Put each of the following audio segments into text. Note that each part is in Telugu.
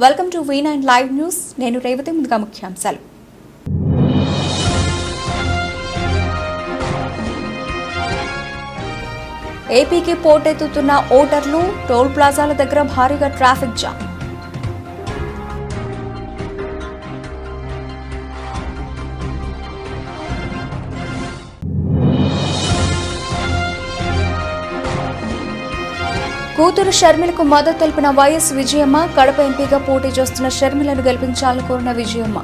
Welcome to V9 live news. నేను రేవతి. ముందుగా ముఖ్యాంశాలు. ఏపీకి పోటెత్తుతున్న ఓటర్లు, టోల్ ప్లాజాల దగ్గర భారీగా ట్రాఫిక్ జామ్. కూతురు షర్మిలకు మద్దతు తెలిపిన వైఎస్ విజయమ్మ, కడప ఎంపీగా పోటీ చేస్తున్న షర్మిలను గెలిపించాలని కోరిన విజయమ్మ.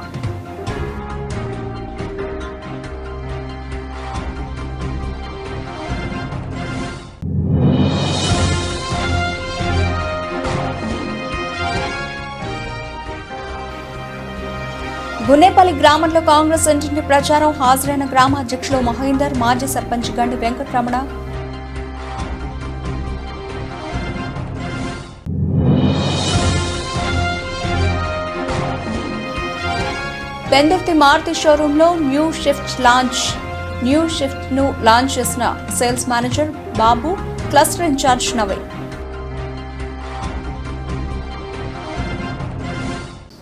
గున్నేపల్లి గ్రామంలో కాంగ్రెస్ ఇంటింటి ప్రచారం. హాజరైన గ్రామ అధ్యక్షులు మహేందర్, మాజీ సర్పంచ్ గండి వెంకటరమణ. పెందుర్తి మారుతి షోరూంలో న్యూ షిఫ్ట్ ను లాంచ్ చేసిన సేల్స్ మేనేజర్ బాబు, క్లస్టర్ ఇన్ఛార్జ్ నవీన్.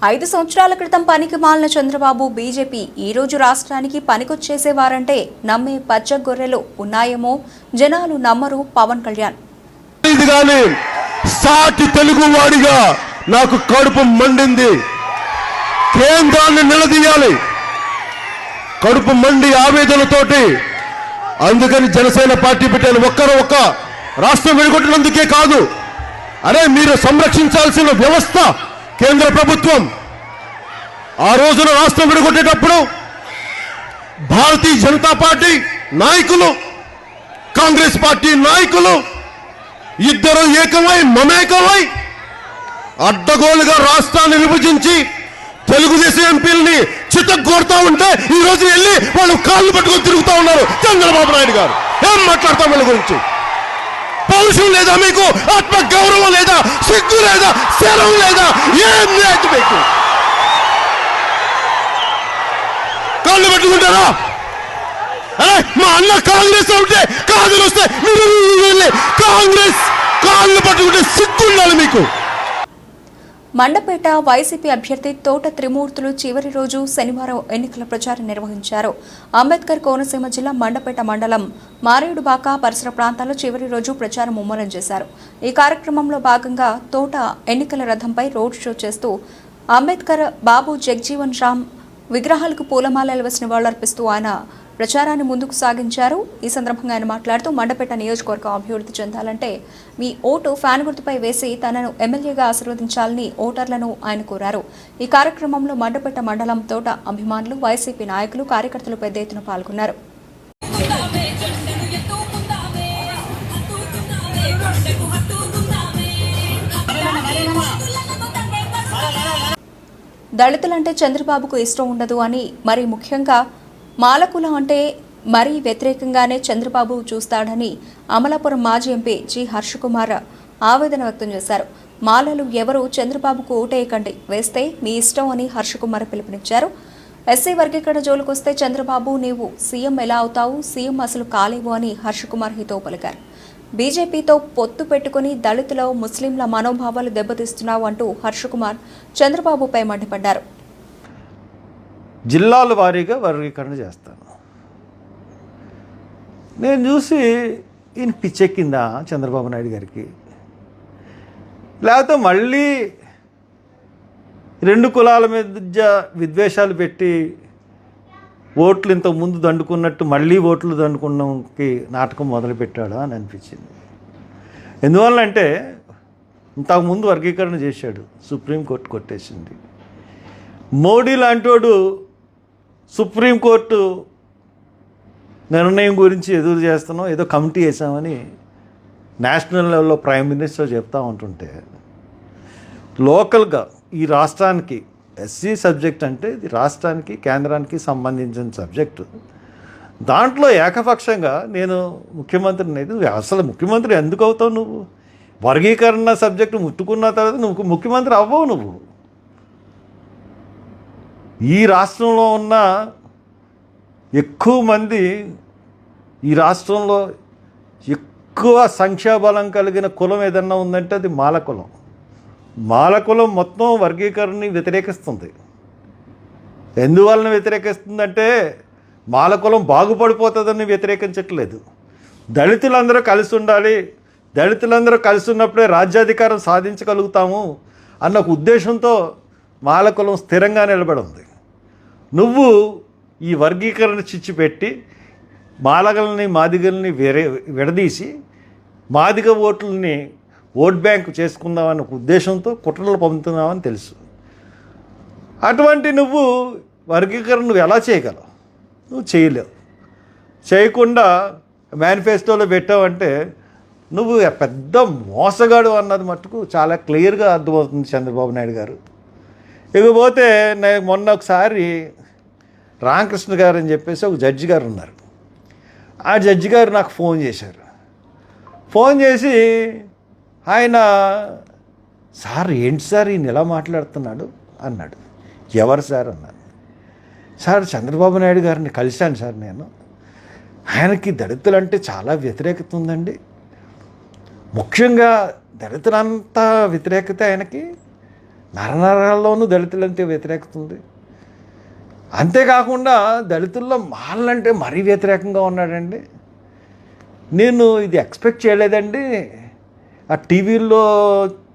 5 సంవత్సరాల క్రితం పనికి మాలిన చంద్రబాబు బీజేపీ ఈ రోజు రాష్ట్రానికి పనికొచ్చేసేవారంటే నమ్మే పచ్చ గొర్రెలు ఉన్నాయేమో. జనాలు నమ్మరు. పవన్ కళ్యాణ్. సాటి తెలుగు వాడిగా నాకు కడుపు మండింది. కేంద్రాన్ని నిలదీయాలి. కడుపు మండి ఆవేదనతోటి అందుకని జనసేన పార్టీ పెట్టాను. ఒక్క రాష్ట్రం విడగొట్టినందుకే కాదు, అరే మీరు సంరక్షించాల్సిన వ్యవస్థ కేంద్ర ప్రభుత్వం. ఆ రోజున రాష్ట్రం విడగొట్టేటప్పుడు భారతీయ జనతా పార్టీ నాయకులు, కాంగ్రెస్ పార్టీ నాయకులు ఇద్దరు ఏకమై మమేకమై అడ్డగోలుగా రాష్ట్రాన్ని విభజించి తెలుగుదేశం ఎంపీలని చిత్తగొడతా ఉంటే ఈ రోజు వెళ్ళి వాళ్ళు కాళ్ళు పట్టుకొని తిరుగుతా ఉన్నారు. చంద్రబాబు నాయుడు గారు ఏం మాట్లాడతాం వాళ్ళ గురించి? పౌరుషం లేదా మీకు? ఆత్మ గౌరవం లేదా? సిగ్గు లేదా? శరం లేదా? ఏం లేదు మీకు? కాళ్ళు పట్టుకుంటారా? అరే మా అన్న కాంగ్రెస్ ఉంటే కాదులు వస్తే మీరు కాంగ్రెస్ కాళ్ళు పట్టుకుంటే సిగ్గు ఉండాలి మీకు. మండపేట వైసీపీ అభ్యర్థి తోట త్రిమూర్తులు చివరి రోజు శనివారం ఎన్నికల ప్రచారం నిర్వహించారు. అంబేద్కర్ కోనసీమ జిల్లా మండపేట మండలం మారేడుబాక పరిసర ప్రాంతాల్లో చివరి రోజు ప్రచారం ముమ్మరం చేశారు. ఈ కార్యక్రమంలో భాగంగా తోట ఎన్నికల రథంపై రోడ్ షో చేస్తూ అంబేద్కర్, బాబు జగ్జీవన్ రామ్ విగ్రహాలకు పూలమాలలు వేసి నివాళులర్పిస్తూ ఆయన ప్రచారాన్ని ముందుకు సాగించారు. ఈ సందర్భంగా ఆయన మాట్లాడుతూ మండపేట నియోజకవర్గం అభివృద్ధి చెందాలంటే మీ ఓటు ఫ్యాన్ గుర్తుపై వేసి తనను ఎమ్మెల్యేగా ఆశీర్వదించాలని ఓటర్లను ఆయన కోరారు. ఈ కార్యక్రమంలో మండపేట మండలం తోట అభిమానులు, వైసీపీ నాయకులు, కార్యకర్తలు పెద్ద ఎత్తున పాల్గొన్నారు. దళితులంటే చంద్రబాబుకు ఇష్టం ఉండదు అని, మరి ముఖ్యంగా మాలకులం అంటే మరీ వ్యతిరేకంగానే చంద్రబాబు చూస్తాడని అమలాపురం మాజీ ఎంపీ జి హర్షకుమార్ ఆవేదన వ్యక్తం చేశారు. మాలలు ఎవరు చంద్రబాబుకు ఓటేయకండి, వేస్తే మీ ఇష్టం అని హర్షకుమార్ పిలుపునిచ్చారు. ఎస్సీ వర్గీకరణ జోలికొస్తే చంద్రబాబు నీవు సీఎం ఎలా అవుతావు, సీఎం అసలు కాలేవు అని హర్షకుమార్ హితో పలికారు. బీజేపీతో పొత్తు పెట్టుకుని దళితుల, ముస్లింల మనోభావాలు దెబ్బతీస్తున్నావు అంటూ హర్షకుమార్ చంద్రబాబుపై మండిపడ్డారు. జిల్లాల వారీగా వర్గీకరణ చేస్తాను. నేను చూసి ఈయన పిచ్చెక్కిందా చంద్రబాబు నాయుడు గారికి, లేకపోతే మళ్ళీ 2 కులాల మధ్య విద్వేషాలు పెట్టి ఓట్లు ఇంతకుముందు దండుకున్నట్టు మళ్ళీ ఓట్లు దండుకున్నకి నాటకం మొదలుపెట్టాడు అని అనిపించింది. ఎందువల్లంటే ఇంతకుముందు వర్గీకరణ చేశాడు, సుప్రీంకోర్టు కొట్టేసింది. మోడీ లాంటివాడు సుప్రీంకోర్టు నిర్ణయం గురించి ఎదురు చేస్తున్నాం, ఏదో కమిటీ వేసామని నేషనల్ లెవెల్లో ప్రైమ్ మినిస్టర్ చెప్తా ఉంటుంటే, లోకల్గా ఈ రాష్ట్రానికి ఎస్సీ సబ్జెక్ట్ అంటే ఇది రాష్ట్రానికి, కేంద్రానికి సంబంధించిన సబ్జెక్టు. దాంట్లో ఏకపక్షంగా నేను ముఖ్యమంత్రిని అయితే, అసలు ముఖ్యమంత్రి ఎందుకు అవుతావు నువ్వు? వర్గీకరణ సబ్జెక్టు ముట్టుకున్న తర్వాత నువ్వు ముఖ్యమంత్రి అవ్వవు. నువ్వు ఈ రాష్ట్రంలో ఉన్న ఎక్కువ మంది, ఈ రాష్ట్రంలో ఎక్కువ సంఖ్యాబలం కలిగిన కులం ఏదన్నా ఉందంటే అది మాల కులం. మాలకులం మొత్తం వర్గీకరణని వ్యతిరేకిస్తుంది. ఎందువలన వ్యతిరేకిస్తుందంటే మాలకులం బాగుపడిపోతుందని వ్యతిరేకించట్లేదు. దళితులందరూ కలిసి ఉండాలి, దళితులందరూ కలిసి ఉన్నప్పుడే రాజ్యాధికారం సాధించగలుగుతాము అన్న ఒక ఉద్దేశంతో మాలకులం స్థిరంగా నిలబడి ఉంది. నువ్వు ఈ వర్గీకరణ చిచ్చు పెట్టి మాలగల్ని మాదిగల్ని విడదీసి మాదిగ ఓట్లని ఓట్ బ్యాంకు చేసుకుందామన్న ఒక ఉద్దేశంతో కుట్రలు పంపుతున్నామని తెలుసు. అటువంటి నువ్వు వర్గీకరణ నువ్వు ఎలా చేయగలవు? నువ్వు చేయలేవు. చేయకుండా మేనిఫెస్టోలో పెట్టావంటే నువ్వు పెద్ద మోసగాడు అన్నది మట్టుకు చాలా క్లియర్గా అర్థమవుతుంది చంద్రబాబు నాయుడు గారు. ఇకపోతే మొన్న ఒకసారి రామకృష్ణ గారు అని చెప్పేసి ఒక జడ్జి గారు ఉన్నారు. ఆ జడ్జి గారు నాకు ఫోన్ చేశారు. ఫోన్ చేసి ఆయన, సార్ ఏంటి సార్ ఈయన ఎలా మాట్లాడుతున్నాడు అన్నాడు. ఎవరు సార్ అన్నాను. సార్ చంద్రబాబు నాయుడు గారిని కలిశాను సార్ నేను. ఆయనకి దళితులంటే చాలా వ్యతిరేకత ఉందండి. ముఖ్యంగా దళితులంతా వ్యతిరేకత ఆయనకి, నరనరాల్లోనూ దళితులంటే వ్యతిరేకత ఉంది. అంతేకాకుండా దళితుల్లో మాలంటే మరీ వ్యతిరేకంగా ఉన్నాడండి. నేను ఇది ఎక్స్పెక్ట్ చేయలేదండి. ఆ టీవీల్లో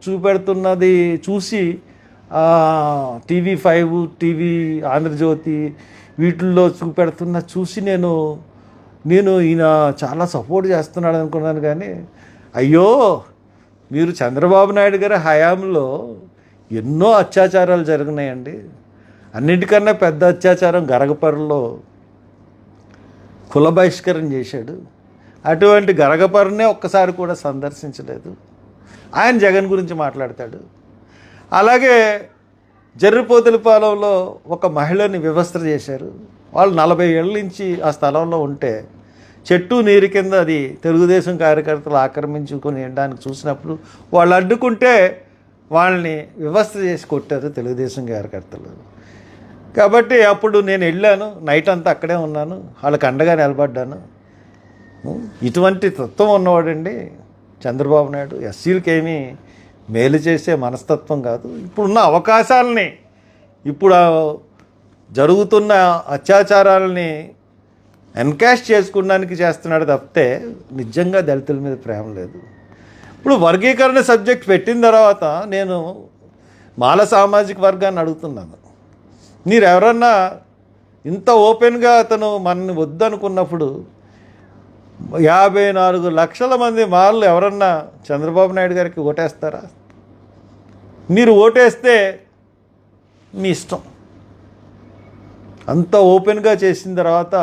చూపెడుతున్నది చూసి, TV5, టీవీ ఆంధ్రజ్యోతి వీటిల్లో చూపెడుతున్న చూసి నేను ఈయన చాలా సపోర్ట్ చేస్తున్నాడు అనుకున్నాను. కానీ అయ్యో, మీరు చంద్రబాబు నాయుడు గారి హయాంలో ఎన్నో అత్యాచారాలు జరిగినాయండి. అన్నిటికన్నా పెద్ద అత్యాచారం గరగపర్రులో కుల బహిష్కరణ చేశాడు. అటువంటి గరగపర్రునే ఒక్కసారి కూడా సందర్శించలేదు. ఆయన జగన్ గురించి మాట్లాడతాడు. అలాగే జర్రిపోతులపాలెంలో ఒక మహిళని వివస్త్ర చేశారు. వాళ్ళు 40 ఏళ్ళ నుంచి ఆ స్థలంలో ఉంటే చెట్టు నీరు కింద అది తెలుగుదేశం కార్యకర్తలు ఆక్రమించుకొని ఉండడానికి చూసినప్పుడు వాళ్ళు అడ్డుకుంటే వాళ్ళని వివస్త్ర చేసి కొట్టారు తెలుగుదేశం కార్యకర్తలు. కాబట్టి అప్పుడు నేను వెళ్ళాను, నైట్ అంతా అక్కడే ఉన్నాను, వాళ్ళకి అండగా నిలబడ్డాను. ఇటువంటి తత్వం ఉన్నవాడండి చంద్రబాబు నాయుడు. ఎస్సీలకి ఏమీ మేలు చేసే మనస్తత్వం కాదు. ఇప్పుడున్న అవకాశాలని, ఇప్పుడు జరుగుతున్న అత్యాచారాలని ఎన్కాష్ చేసుకోవడానికి చేస్తున్నాడు తప్పితే నిజంగా దళితుల మీద ప్రేమ లేదు. ఇప్పుడు వర్గీకరణ సబ్జెక్ట్ పెట్టిన తర్వాత నేను మాల సామాజిక వర్గాన్ని అడుగుతున్నాను, మీరు ఎవరన్నా ఇంత ఓపెన్గా అతను మనని వద్దనుకున్నప్పుడు 54 లక్షల మంది మాలలు ఎవరన్నా చంద్రబాబు నాయుడు గారికి ఓటేస్తారా? మీరు ఓటేస్తే మీ ఇష్టం. అంత ఓపెన్గా చేసిన తర్వాత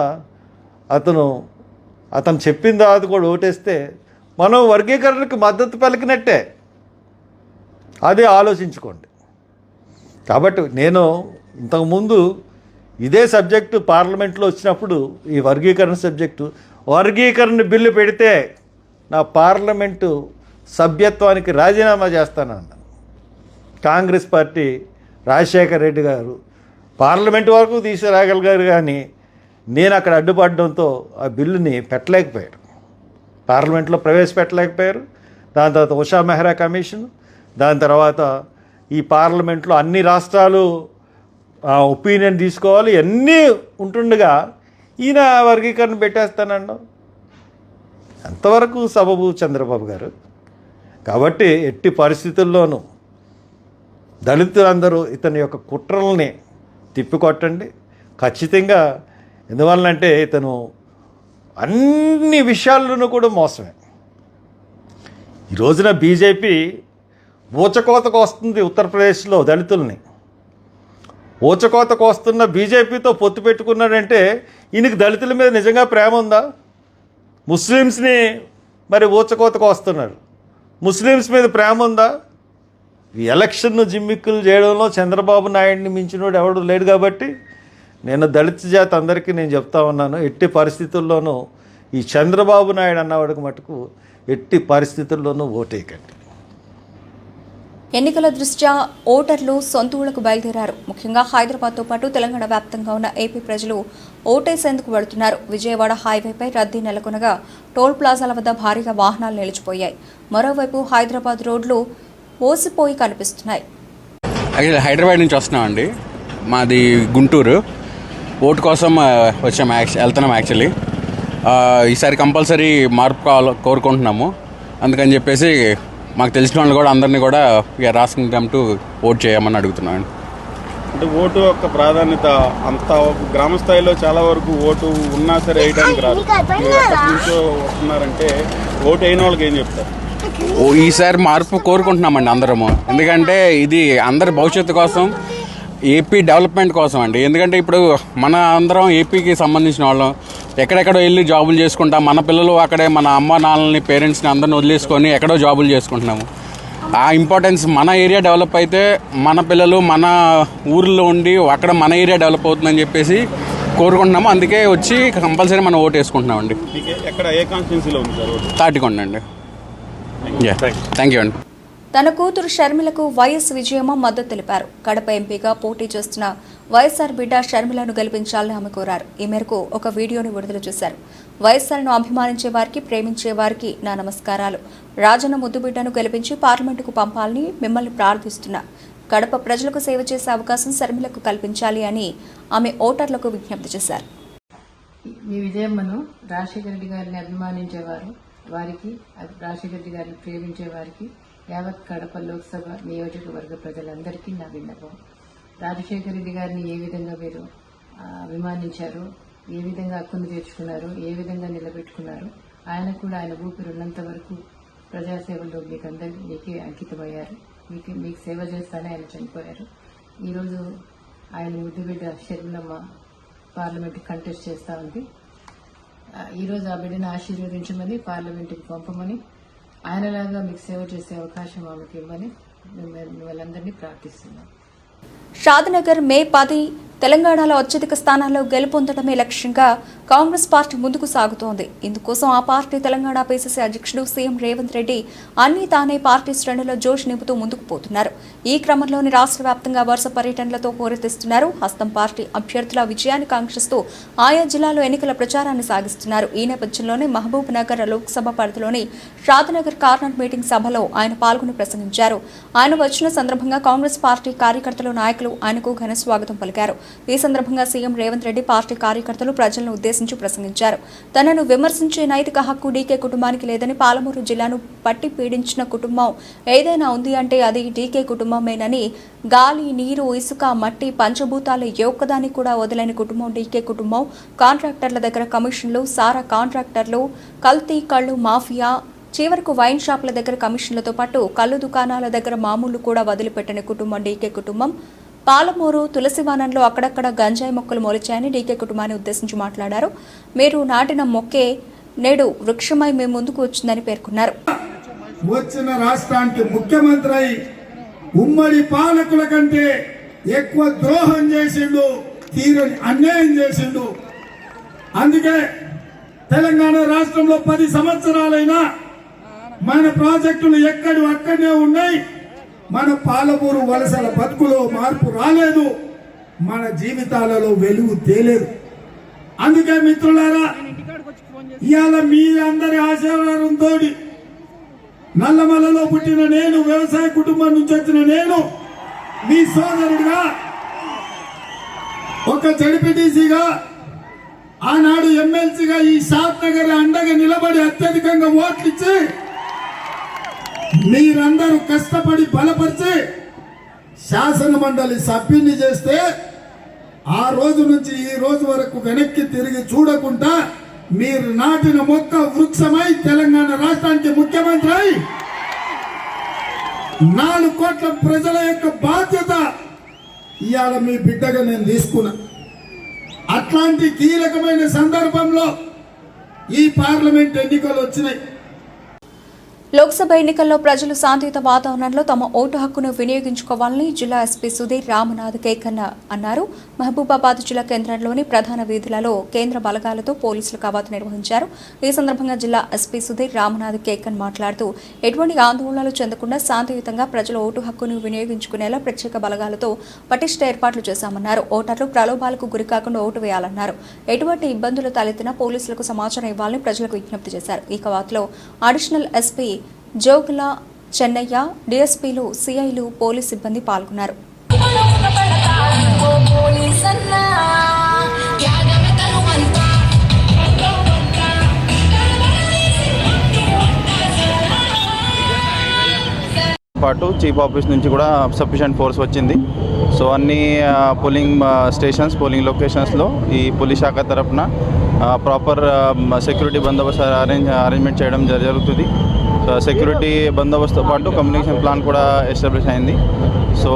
అతను చెప్పిన తర్వాత కూడా ఓటేస్తే మనం వర్గీకరణకు మద్దతు పలికినట్టే. అదే ఆలోచించుకోండి. కాబట్టి నేను ఇంతకుముందు ఇదే సబ్జెక్టు పార్లమెంట్లో వచ్చినప్పుడు ఈ వర్గీకరణ బిల్లు పెడితే నా పార్లమెంటు సభ్యత్వానికి రాజీనామా చేస్తానన్నాను. కాంగ్రెస్ పార్టీ రాజశేఖర్ రెడ్డి గారు పార్లమెంటు వరకు తీసుకురాగలిగారు, కానీ నేను అక్కడ అడ్డుపడడంతో ఆ బిల్లుని పెట్టలేకపోయారు, పార్లమెంట్లో ప్రవేశపెట్టలేకపోయారు. దాని తర్వాత ఉషా మెహ్రా కమిషన్, దాని తర్వాత ఈ పార్లమెంట్లో అన్ని రాష్ట్రాలు ఒపీనియన్ తీసుకోవాలి, అన్నీ ఉంటుండగా ఈయన వర్గీకరణ పెట్టేస్తానండి. ఎంతవరకు సబబు చంద్రబాబు గారు? కాబట్టి ఎట్టి పరిస్థితుల్లోనూ దళితులందరూ ఇతని యొక్క కుట్రల్ని తిప్పికొట్టండి ఖచ్చితంగా. ఎందువల్లంటే ఇతను అన్ని విషయాల్లోనూ కూడా మోసమే. ఈ రోజున బీజేపీ ఊచకోతకు వస్తుంది ఉత్తరప్రదేశ్లో దళితుల్ని. ఊచకోతకు వస్తున్న బీజేపీతో పొత్తు పెట్టుకున్నాడంటే ఈయనకి దళితుల మీద నిజంగా ప్రేమ ఉందా? ముస్లిమ్స్ని మరి ఊచకోతకు వస్తున్నారు, ముస్లిమ్స్ మీద ప్రేమ ఉందా? ఈ ఎలక్షన్ను జిమ్మిక్కులు చేయడంలో చంద్రబాబు నాయుడిని మించినోడు ఎవడు లేడు. కాబట్టి నేను దళిత జాతి అందరికీ నేను చెప్తా ఉన్నాను, ఎట్టి పరిస్థితుల్లోనూ ఈ చంద్రబాబు నాయుడు అన్నవాడికి మటుకు ఎట్టి పరిస్థితుల్లోనూ ఓటేయకండి. ఎన్నికల దృష్ట్యా ఓటర్లు సొంత ఊళ్లకు బయలుదేరారు. ముఖ్యంగా హైదరాబాద్తో పాటు తెలంగాణ వ్యాప్తంగా ఉన్న ఏపీ ప్రజలు ఓటేసేందుకు వెళుతున్నారు. విజయవాడ హైవేపై రద్దీ నెలకొనగా టోల్ ప్లాజాల వద్ద భారీగా వాహనాలు నిలిచిపోయాయి. మరోవైపు హైదరాబాద్ రోడ్లు ఓసిపోయి కనిపిస్తున్నాయి. హైదరాబాద్ నుంచి వస్తున్నామండి. మాది గుంటూరు. ఓటు కోసం వెళ్తున్నాం. యాక్చువల్లీ ఈసారి కంపల్సరీ మార్పు కోరుకుంటున్నాము. అందుకని చెప్పేసి మాకు తెలిసిన వాళ్ళు కూడా అందరినీ కూడా we are asking them to vote చేయమని అడుగుతున్నాను. అంటే ఓటు యొక్క ప్రాధాన్యత అంత గ్రామ స్థాయిలో చాలా వరకు ఓటు ఉన్నా సరే వేయడానికి రాదు. ఎక్కడి నుంచో వస్తున్నారంటే ఓటు అయిన వాళ్ళకి ఏం చెప్తారు? ఈసారి మార్పు కోరుకుంటున్నామండి అందరము. ఎందుకంటే ఇది అందరి భవిష్యత్తు కోసం, ఏపీ డెవలప్మెంట్ కోసం అండి. ఎందుకంటే ఇప్పుడు మన అందరం ఏపీకి సంబంధించిన వాళ్ళం ఎక్కడెక్కడో వెళ్ళి జాబులు చేసుకుంటాం. మన పిల్లలు అక్కడే మన అమ్మ నాన్నని పేరెంట్స్ని అందరిని వదిలేసుకొని ఎక్కడో జాబులు చేసుకుంటున్నాము. ఆ ఇంపార్టెన్స్ మన ఏరియా డెవలప్ అయితే మన పిల్లలు మన ఊర్లో ఉండి అక్కడ మన ఏరియా డెవలప్ అవుతుందని చెప్పేసి కోరుకుంటున్నాము. అందుకే వచ్చి కంపల్సరీ మనం ఓటు వేసుకుంటున్నామండి. ఎక్కడ ఏ కాన్స్టిట్యున్సీలో ఉంది సార్ ఓటు? తాటికొండ అండి. థ్యాంక్ యూ అండి. తన కూతురు షర్మిలకు వైఎస్ విజయమ్మ మద్దతు తెలిపారు. కడప ఎంపీగా పోటీ చేస్తున్న వైఎస్ఆర్ బిడ్డ షర్మిలను గెలిపించాలని ఆమె కోరారు. ఈ మేరకు ఒక వీడియోను విడుదల చేశారు. వైఎస్ఆర్ను అభిమానించే వారికి, ప్రేమించే వారికి నా నమస్కారాలు. రాజన్న ముద్దుబిడ్డను గెలిపించి పార్లమెంటుకు పంపాలని మిమ్మల్ని ప్రార్థిస్తున్నా. కడప ప్రజలకు సేవ చేసే అవకాశం షర్మిలకు కల్పించాలి అని ఆమె ఓటర్లకు విజ్ఞప్తి చేశారు. మీ విజయమ్మను రాజశేఖర రెడ్డి గారిని అభిమానించేవారు, వారికి రాజశేఖర రెడ్డి గారిని ప్రేమించే వారికి, యావత్ కడప లోక్సభ నియోజకవర్గ ప్రజలందరికీ నా విన్నపం. రాజశేఖర రెడ్డి గారిని ఏ విధంగా మీరు అభిమానించారు, ఏ విధంగా హక్కును తీర్చుకున్నారు, ఏ విధంగా నిలబెట్టుకున్నారు, ఆయన కూడా ఆయన ఊపిరి ఉన్నంత వరకు ప్రజాసేవలో మీకే అంకితమయ్యారు. మీకు సేవ చేస్తానే ఆయన చనిపోయారు. ఈరోజు ఆయన ముద్దుబిడ్డ షర్మిలమ్మ పార్లమెంట్కి కంటెస్ట్ చేస్తూ ఉంది. ఈరోజు ఆ బిడ్డను ఆశీర్వదించమని, పార్లమెంట్కి పంపమని, ఆయనలాగా మీకు సేవ చేసే అవకాశం ఆమెకి ఇవ్వమని వాళ్ళందరినీ ప్రార్థిస్తున్నాం. షాద్నగర్ మే 10 తెలంగాణలో అత్యధిక స్థానాల్లో గెలుపొందడమే లక్ష్యంగా కాంగ్రెస్ పార్టీ ముందుకు సాగుతోంది. ఇందుకోసం ఆ పార్టీ తెలంగాణ పీసీసీ అధ్యక్షుడు సీఎం రేవంత్ రెడ్డి అన్ని తానే పార్టీ శ్రేణుల్లో జోష్ నింపుతూ ముందుకు పోతున్నారు. ఈ క్రమంలోని రాష్ట్ర వ్యాప్తంగా వరుస పర్యటనలతో హోరెత్తిస్తున్నారు. హస్తం పార్టీ అభ్యర్థుల విజయాన్ని కాంక్షిస్తూ ఆయా జిల్లాలో ఎన్నికల ప్రచారాన్ని సాగిస్తున్నారు. ఈ నేపథ్యంలోనే మహబూబ్ నగర్ లోక్సభ పరిధిలోని షాద్నగర్ కార్నర్ మీటింగ్ సభలో ఆయన పాల్గొని ప్రసంగించారు. ఆయన వచ్చిన సందర్భంగా కాంగ్రెస్ పార్టీ కార్యకర్తలు, నాయకులు ఆయనకు ఘన స్వాగతం పలికారు. ఈ సందర్భంగా సీఎం రేవంత్ రెడ్డి పార్టీ కార్యకర్తలు ప్రజలను ఉద్దేశించి ప్రసంగించారు. తనను విమర్శించే నైతిక హక్కు డీకే కుటుంబానికి లేదని, పాలమూరు జిల్లాను పట్టి పీడించిన కుటుంబం ఏదైనా ఉంది అంటే అది డీకే కుటుంబమేనని, గాలి, నీరు, ఇసుక, మట్టి, పంచభూతాలు ఒక్కదాన్ని కూడా వదలని కుటుంబం డీకే కుటుంబం. కాంట్రాక్టర్ల దగ్గర కమిషన్లు, సారా కాంట్రాక్టర్లు, కల్తీ కళ్ళు మాఫియా, చివరకు వైన్ షాపుల దగ్గర కమిషన్లతో పాటు కళ్ళు దుకాణాల దగ్గర మామూలు కూడా వదిలిపెట్టని కుటుంబం డీకే కుటుంబం. పాలమూరు తులసివనంలో అక్కడక్కడ గంజాయి మొక్కలు మొలిచాయని డీకే కుటుంబాన్ని ఉద్దేశించి మాట్లాడారు. మీరు నాటిన మొక్కే నేడు వృక్షమై మేము ముందుకు వచ్చిందని పేర్కొన్నారు. వచ్చిన రాష్ట్రానికి ముఖ్యమంత్రి ఉమ్మడి పాలకుల కంటే ఎక్కువ ద్రోహం చేసిండు, తీరని అన్యాయం చేసిండు. అందుకే తెలంగాణ రాష్ట్రంలో 10 సంవత్సరాలైనా మన ప్రాజెక్టులు ఎక్కడి అక్కడనే ఉన్నాయి. మన పాలమూరు వలసల బతుకులో మార్పు రాలేదు, మన జీవితాలలో వెలుగు తేలేదు. అందుకే మిత్రులారా, ఇవాళ మీ అందరి ఆశీర్వాదంతో నల్లమలలో పుట్టిన నేను, వ్యవసాయ కుటుంబం నుంచి వచ్చిన నేను, మీ సోదరుడిగా, ఒక జడ్పీటీసీగా, ఆనాడు ఎమ్మెల్సీగా ఈ షాద్నగర్ అండగా నిలబడి అత్యధికంగా ఓట్లు ఇచ్చి మీరందరూ కష్టపడి బలపరిచి శాసన మండలి సభ్యుని చేస్తే ఆ రోజు నుంచి ఈ రోజు వరకు వెనక్కి తిరిగి చూడకుండా మీరు నాటిన మొక్క వృక్షమై తెలంగాణ రాష్ట్రానికి ముఖ్యమంత్రి 4 కోట్ల ప్రజల యొక్క బాధ్యత ఇవాళ మీ బిడ్డగా నేను తీసుకున్నా. అట్లాంటి కీలకమైన సందర్భంలో ఈ పార్లమెంట్ ఎన్నికలు వచ్చినాయి. లోక్సభ ఎన్నికల్లో ప్రజలు శాంతియుత వాతావరణంలో తమ ఓటు హక్కును వినియోగించుకోవాలని జిల్లా ఎస్పీ సుధీర్ రామనాథ్ కేకన్న అన్నారు. మహబూబాబాద్ జిల్లా కేంద్రంలోని ప్రధాన వీధులలో కేంద్ర బలగాలతో పోలీసులు కవాతు నిర్వహించారు. ఈ సందర్భంగా జిల్లా ఎస్పీ సుధీర్ రామనాథ్ కేకన్ మాట్లాడుతూ ఎటువంటి ఆందోళనలు చెందకుండా శాంతియుతంగా ప్రజల ఓటు హక్కును వినియోగించుకునేలా ప్రత్యేక బలగాలతో పటిష్ట ఏర్పాట్లు చేశామన్నారు. ఓటర్లు ప్రలోభాలకు గురికాకుండా ఓటు వేయాలన్నారు. ఎటువంటి ఇబ్బందులు తలెత్తినా పోలీసులకు సమాచారం ఇవ్వాలని ప్రజలకు విజ్ఞప్తి చేశారు. ఈ కవాతులో అడిషనల్ ఎస్పీ జోగుల చెన్నయ్య, డీఎస్పీలు, సిఐలు, పోలీస్ సిబ్బంది పాల్గొన్నారు. పాటు చీఫ్ ఆఫీస్ నుంచి కూడా సఫిషియెంట్ ఫోర్స్ వచ్చింది. సో అన్ని పోలింగ్ స్టేషన్స్, పోలింగ్ లొకేషన్స్లో ఈ పోలీస్ శాఖ తరఫున ప్రాపర్ సెక్యూరిటీ బందోబస్తు అరేంజ్మెంట్ చేయడం జరుగుతుంది. సెక్యూరిటీ బందోబస్తుతో పాటు కమ్యూనికేషన్ ప్లాన్ కూడా ఎస్టాబ్లిష్ అయింది. సో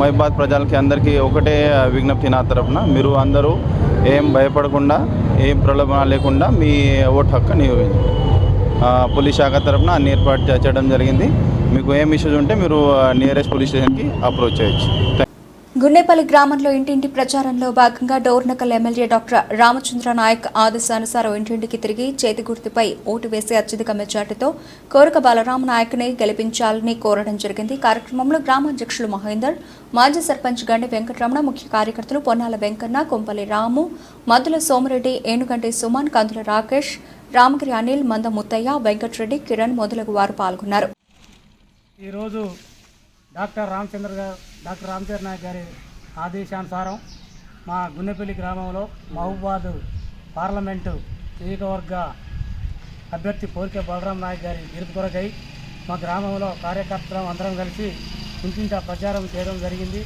మహిబాద్ ప్రజలకి అందరికీ ఒకటే విజ్ఞప్తి నా తరఫున, మీరు అందరూ ఏం భయపడకుండా, ఏం ప్రలోభన లేకుండా మీ ఓటు హక్కు నియోగించండి. పోలీస్ శాఖ తరఫున అన్ని ఏర్పాటు చేయడం జరిగింది. మీకు ఏం ఇష్యూస్ ఉంటే మీరు నియరెస్ట్ పోలీస్ స్టేషన్కి అప్రోచ్ చేయొచ్చు. గున్నేపల్లి గ్రామంలో ఇంటింటి ప్రచారంలో భాగంగా డోర్నకల్ ఎమ్మెల్యే డాక్టర్ రామచంద్ర నాయక్ ఆదేశానుసారం ఇంటింటికి తిరిగి చేతి గుర్తుపై ఓటు వేసి అత్యధిక మెజార్టీతో కోరక బలరాం నాయక్ని గెలిపించాలని కోరడం జరిగింది. కార్యక్రమంలో గ్రామాధ్యక్షులు మహేందర్, మాజీ సర్పంచ్ గండి వెంకటరమణ, ముఖ్య కార్యకర్తలు పొన్నాల వెంకన్న, కొంపల్లి రాము, మద్దుల సోమిరెడ్డి, ఏనుగంటి సుమన్, కందుల రాకేష్, రామగిరి అనిల్, మంద ముత్తయ్య, వెంకటరెడ్డి, కిరణ్ మొదలగు వారు పాల్గొన్నారు. ఈరోజు డాక్టర్ రామచంద్ర నాయక్ గారి ఆదేశానుసారం మా గున్నెపల్లి గ్రామంలో మహబూబాద్ పార్లమెంటు నియోజకవర్గ అభ్యర్థి కోరిక బలరాం నాయక్ గారి గెలుపు కొరకై మా గ్రామంలో కార్యకర్తలు అందరం కలిసి ఇంటింట ప్రచారం చేయడం జరిగింది.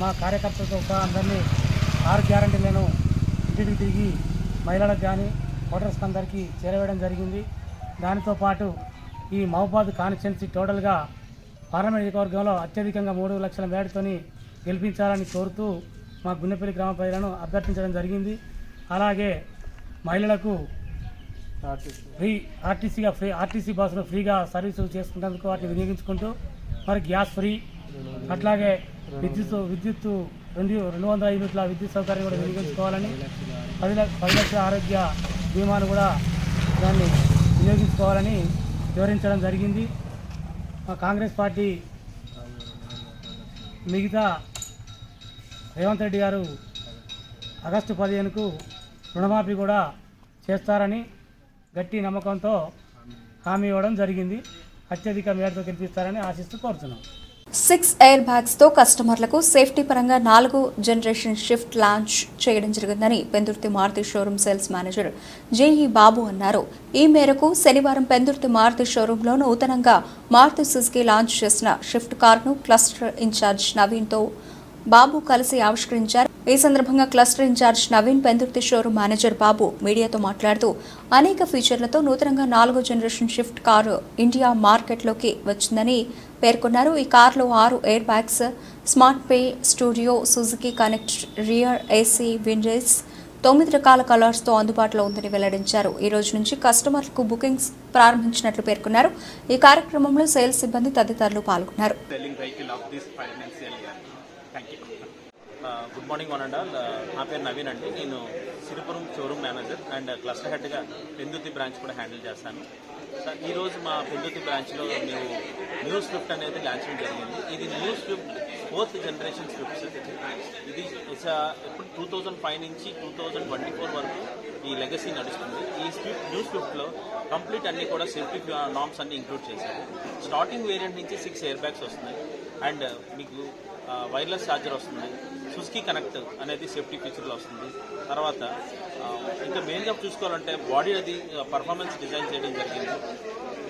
మా కార్యకర్తలతో సహా అందరినీ 6 గ్యారంటీలను ఇంటికి తిరిగి మహిళలకు కానీ ఓటర్స్ అందరికీ చేరవేయడం జరిగింది. దానితో పాటు ఈ మహబూబాద్ కాన్స్టిట్యున్సీ టోటల్గా పార్లమెంట్ నియోజకవర్గంలో అత్యధికంగా 3 లక్షల మేడతోని గెలిపించాలని కోరుతూ మా గున్నెపల్లి గ్రామ ప్రజలను అభ్యర్థించడం జరిగింది. అలాగే మహిళలకు ఆర్టీసీ బస్సులు ఫ్రీగా సర్వీసులు చేసుకున్నందుకు వాటిని వినియోగించుకుంటూ మరి గ్యాస్ ఫ్రీ, అట్లాగే విద్యుత్ 200 యూనిట్ల విద్యుత్ సౌకర్యం కూడా వినియోగించుకోవాలని, 10 లక్షల ఆరోగ్య బీమాను కూడా దాన్ని వినియోగించుకోవాలని వివరించడం జరిగింది. మా కాంగ్రెస్ పార్టీ మిగతా రేవంత్ రెడ్డి గారు ఆగస్టు 15కు రుణమాఫీ కూడా చేస్తారని గట్టి నమ్మకంతో హామీ ఇవ్వడం జరిగింది. అత్యధిక మేరతో గెలిపిస్తారని ఆశిస్తూ కోరుతున్నాం. 6 ఎయిర్ బ్యాగ్స్ తో కస్టమర్లకు సేఫ్టీ పరంగా 4 జనరేషన్ షిఫ్ట్ లాంచ్ చేయడం జరిగిందని Pendurthi Maruti showroom sales manager J E Babu అన్నారు. ఈ మేరకు శనివారం పెందుర్తి మారుతి షోరూంలో నూతనంగా మారుతి సుజుకి లాంచ్ చేసిన షిఫ్ట్ కార్ను క్లస్టర్ ఇన్ఛార్జ్ నవీన్తో బాబు కలిసి ఆవిష్కరించారు. ఈ సందర్భంగా cluster incharge Naveen, Pendurthi showroom manager Babu మీడియాతో మాట్లాడుతూ అనేక ఫీచర్లతో నూతనంగా 4 జనరేషన్ షిఫ్ట్ కారు ఇండియా మార్కెట్లోకి వచ్చిందని పేర్కొన్నారు. ఈ కారులో 6 air bags, smart pay, studio, Suzuki connect, rear AC, Windows, 9 రకాల కలర్స్తో అందుబాటులో ఉందని వెల్లడించారు. ఈ రోజు నుంచి కస్టమర్లకు బుకింగ్స్ ప్రారంభించినట్లు పేర్కొన్నారు. ఈ కార్యక్రమంలో సేల్స్ సిబ్బంది తదితరులు పాల్గొన్నారు. Good morning one and all. నా పేరు నవీన్ అండి. నేను Siripuram showroom manager and cluster హెడ్గా పెందుర్తి బ్రాంచ్ కూడా హ్యాండిల్ చేస్తాను. సార్ ఈరోజు మా పెందుర్తి బ్రాంచ్లో మేము న్యూ స్విఫ్ట్ అనేది లాంచింగ్ జరిగింది. ఇది new Swift 4th generation Swift sir. ఇది ఎప్పుడు 2005 నుంచి 2024 వరకు ఈ లెగసీ నడుస్తుంది. ఈ న్యూ స్విఫ్ట్లో కంప్లీట్ అన్ని కూడా సేఫ్టీ నార్మ్స్ అన్ని ఇంక్లూడ్ చేశారు. స్టార్టింగ్ వేరియంట్ నుంచి 6 ఎయిర్ బ్యాగ్స్ వస్తున్నాయి అండ్ మీకు వైర్లెస్ ఛార్జర్ వస్తుంది. సుజుకి కనెక్ట్ అనేది సేఫ్టీ ఫీచర్లో వస్తుంది. తర్వాత ఇంకా మెయిన్గా చూసుకోవాలంటే బాడీ అది పర్ఫార్మెన్స్ డిజైన్ చేయడం జరిగింది.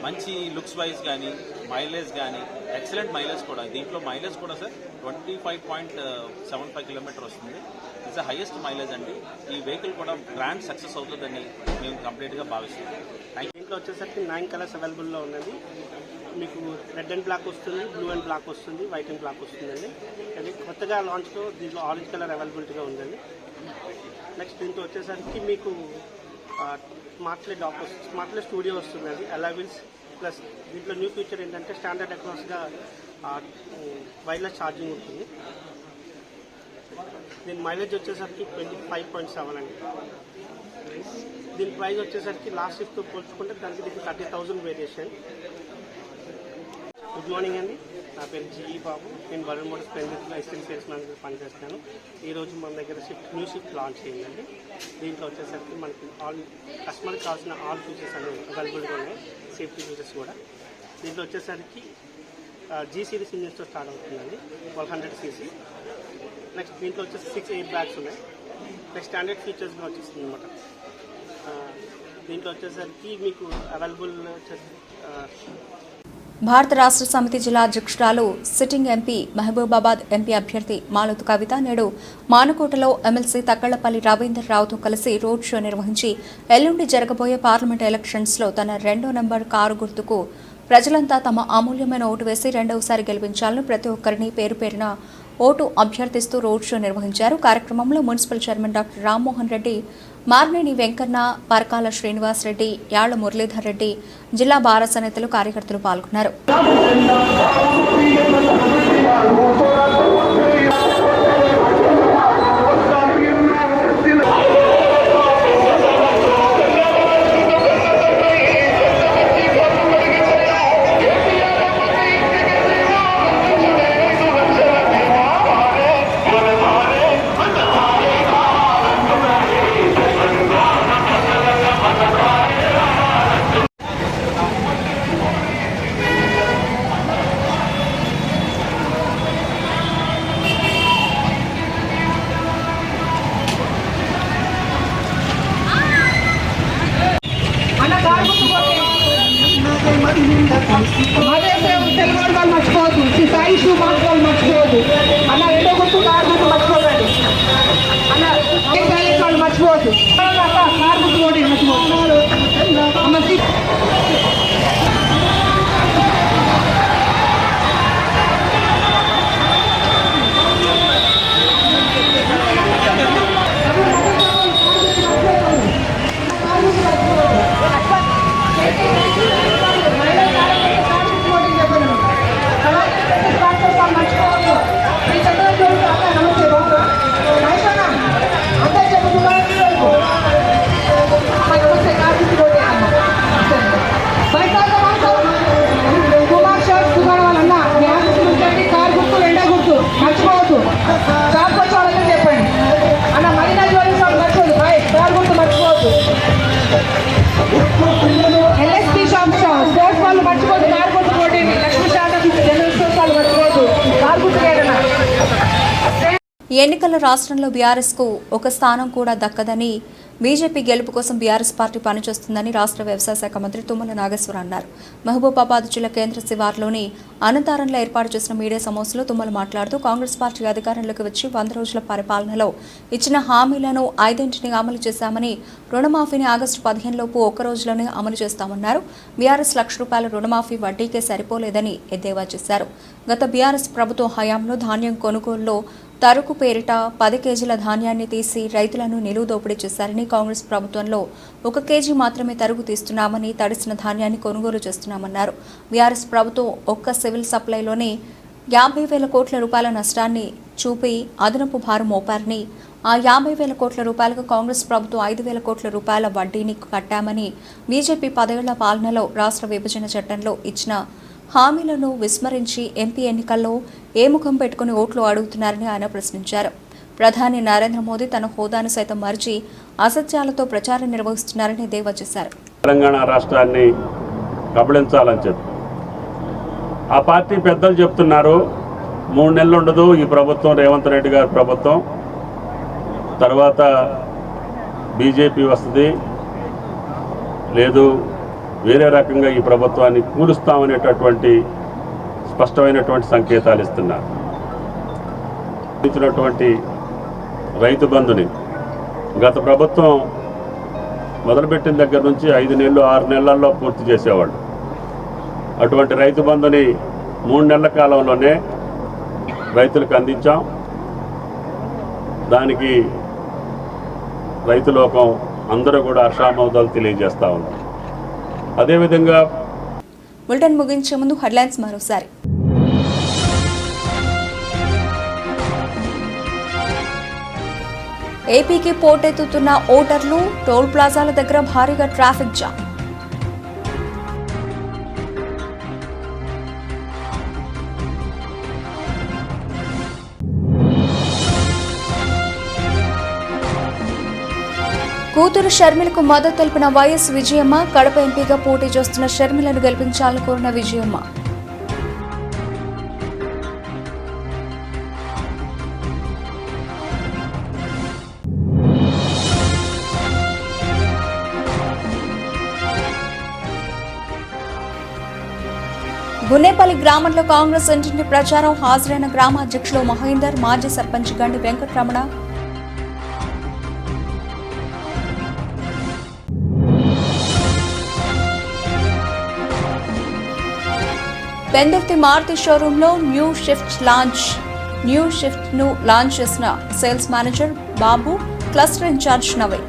మంచి లుక్స్ వైజ్ కానీ మైలేజ్ కానీ ఎక్సలెంట్ మైలేజ్ కూడా. దీంట్లో మైలేజ్ కూడా సార్ 25.75 కిలోమీటర్ వస్తుంది. ఇట్స్ ద హైయెస్ట్ మైలేజ్ అండి. ఈ వెహికల్ కూడా బ్రాండ్ సక్సెస్ అవుతుందని మేము కంప్లీట్గా భావిస్తున్నాం. దీంట్లో వచ్చేసరికి 9 కలర్స్ అవైలబుల్లో ఉన్నది. మీకు రెడ్ అండ్ బ్లాక్ వస్తుంది, బ్లూ అండ్ బ్లాక్ వస్తుంది, వైట్ అండ్ బ్లాక్ వస్తుందండి. అది కొత్తగా లాంచ్లో దీంట్లో ఆరెంజ్ కలర్ అవైలబిలిటీగా ఉందండి. నెక్స్ట్ దీంట్లో వచ్చేసరికి మీకు స్మార్ట్లే స్టూడియో వస్తుందండి, అలవిల్స్ ప్లస్ దీంట్లో న్యూ ఫీచర్ ఏంటంటే స్టాండర్డ్ అక్రాస్గా వైర్లెస్ ఛార్జింగ్ ఉంటుంది. దీని మైలేజ్ వచ్చేసరికి 25.7 అండి. దీని ప్రైస్ వచ్చేసరికి లాస్ట్ షిఫ్ట్తో పోల్చుకుంటే దానికి 30,000 వేరియేషన్. గుడ్ మార్నింగ్ అండి. నా పేరు జీఈ బాబు. నేను బలూన్ మోటార్స్ పెందుర్తిలో అసిస్టెంట్ సేల్స్ మేనేజర్ పనిచేస్తాను. ఈరోజు మన దగ్గర న్యూ షిఫ్ట్ లాంచ్ అయ్యిందండి. దీంట్లో వచ్చేసరికి మనకి కస్టమర్కి కావాల్సిన ఆల్ ఫీచర్స్ అనేవి అవైలబుల్గా ఉన్నాయి, సేఫ్టీ ఫీచర్స్ కూడా. దీంట్లో వచ్చేసరికి జీ సిరీస్ ఇంజిన్స్తో స్టార్ట్ అవుతుందండి 1200 cc. నెక్స్ట్ దీంట్లో వచ్చేసి 6 ఎయిర్ బ్యాగ్స్ ఉన్నాయి. నెక్స్ట్ స్టాండర్డ్ ఫీచర్స్గా వచ్చేస్తుంది అనమాట. దీంట్లో వచ్చేసరికి మీకు అవైలబుల్ భారత రాష్ట్ర సమితి జిల్లా అధ్యక్షురాలు సిట్టింగ్ ఎంపీ మహబూబాబాద్ ఎంపీ అభ్యర్థి మాలతు కవిత నేడు మానుకోటలో ఎమ్మెల్సీ తక్కళ్లపల్లి రవీందర్ రావుతో కలిసి రోడ్ షో నిర్వహించి ఎల్లుండి జరగబోయే పార్లమెంట్ ఎలక్షన్స్లో తన 2వ నెంబర్ కారు గుర్తుకు ప్రజలంతా తమ అమూల్యమైన ఓటు వేసి రెండవసారి గెలిపించాలని ప్రతి ఒక్కరిని పేరు పేరున ఓటు అభ్యర్థిస్తూ రోడ్ షో నిర్వహించారు. కార్యక్రమంలో municipal chairman doctor Rammohan Reddy, Marneni Venkanna, Parakala Srinivas Reddy, Yalla Muralidhar Reddy, జిల్లా భారత నేతలు, కార్యకర్తలు పాల్గొన్నారు. తెలుగు మర్చిపోవద్దు, సాయిష్ మాత్రం మర్చిపోవద్దు అన్న. రెండో గుర్తు కారు గుర్తు మర్చిపోకండి అన్న. వాళ్ళు మర్చిపోవద్దు, కారు గుర్తు కూడా మర్చిపోవద్దు అమ్మ. ఎన్నికల రాష్ట్రంలో బీఆర్ఎస్కు ఒక స్థానం కూడా దక్కదని, బీజేపీ గెలుపు కోసం బీఆర్ఎస్ పార్టీ పనిచేస్తుందని రాష్ట్ర వ్యవసాయ శాఖ మంత్రి తుమ్మల నాగేశ్వరరావు అన్నారు. మహబూబాబాద్ జిల్లా కేంద్ర శివార్లోని అనంతారంలో ఏర్పాటు చేసిన మీడియా సమావేశంలో తుమ్మల మాట్లాడుతూ కాంగ్రెస్ పార్టీ అధికారంలోకి వచ్చి 100 రోజుల పరిపాలనలో ఇచ్చిన హామీలను 5 అమలు చేశామని, రుణమాఫీని ఆగస్టు 15 లోపు ఒక్క రోజులోనే అమలు చేస్తామన్నారు. బీఆర్ఎస్ ₹1,00,000 రుణమాఫీ వడ్డీకే సరిపోలేదని ఎద్దేవా చేశారు. గత బీఆర్ఎస్ ప్రభుత్వ హయాంలో ధాన్యం కొనుగోలులో తరుకు పేరిట 10 కేజీల ధాన్యాన్ని తీసి రైతులను నిలువు దోపిడీ చేశారని, కాంగ్రెస్ ప్రభుత్వంలో 1 కేజీ మాత్రమే తరుగు తీస్తున్నామని, తడిసిన ధాన్యాన్ని కొనుగోలు చేస్తున్నామన్నారు. బీఆర్ఎస్ ప్రభుత్వం ఒక్క సివిల్ సప్లైలోనే 50,000 కోట్ల రూపాయల నష్టాన్ని చూపి అదనపు భారం మోపారని, ఆ 50,000 కోట్ల రూపాయలకు కాంగ్రెస్ ప్రభుత్వం 5,000 కోట్ల రూపాయల వడ్డీని కట్టామని, బీజేపీ 10 ఏళ్ల పాలనలో రాష్ట్ర విభజన చట్టంలో ఇచ్చిన హామీలను విస్మరించి ఎంపీ ఎన్నికల్లో ఏ ముఖం పెట్టుకుని ఓట్లు అడుగుతున్నారని ఆయన ప్రశ్నించారు. ప్రధాని నరేంద్ర మోదీ తన హోదాను సైతం మరిచి అసత్యాలతో ప్రచారం నిర్వహిస్తున్నారని ఎద్దేవా చేశారు. తెలంగాణ రాష్ట్రాన్ని కబళించాలని చెప్పి ఆ పార్టీ పెద్దలు చెప్తున్నారు. 3 నెలలు ఉండదు ఈ ప్రభుత్వం, రేవంత్ రెడ్డి గారి ప్రభుత్వం, తర్వాత బీజేపీ వస్తుంది, లేదు వేరే రకంగా ఈ ప్రభుత్వాన్ని కూలుస్తామనేటటువంటి స్పష్టమైనటువంటి సంకేతాలు ఇస్తున్నారు. ఇచ్చినటువంటి రైతు బంధుని గత ప్రభుత్వం మొదలుపెట్టిన దగ్గర నుంచి 5 నెలలు 6 నెలల్లో పూర్తి చేసేవాళ్ళు. అటువంటి రైతు బంధుని 3 నెలల కాలంలోనే రైతులకు అందించాం. దానికి రైతు లోకం అందరూ కూడా హర్షామోదాలు తెలియజేస్తూ ఉన్నారు. అదేవిధంగా బులెటిన్ ముగించే ముందు హెడ్లైన్స్ మరోసారి. ఏపీకి పోటెత్తుతున్న ఓటర్లు, టోల్ ప్లాజాల దగ్గర భారీగా ట్రాఫిక్ జామ్. కూతురు షర్మిలకు మద్దతు తెలిపిన వైఎస్ విజయమ్మ, కడప ఎంపీగా పోటీ చేస్తున్న షర్మిలను గెలిపించాలని కోరిన విజయమ్మ. గున్నేపల్లి గ్రామంలో కాంగ్రెస్ ఇంటింటి ప్రచారం. హాజరైన గ్రామ అధ్యక్షులు మహేందర్, మాజీ సర్పంచ్ గండి వెంకటరమణ. పెందుర్తి మారుతి షోరూంలో న్యూ షిఫ్ట్ ను లాంచ్ చేసిన సేల్స్ మేనేజర్ బాబు, క్లస్టర్ ఇన్ఛార్జ్ నవీన్.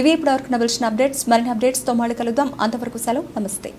ఇవి ఇప్పటివరకు నవల్సిన అప్డేట్స్. మరిన్ని అప్డేట్స్తో మళ్ళీ కలుద్దాం. అంతవరకు సెలవు. నమస్తే.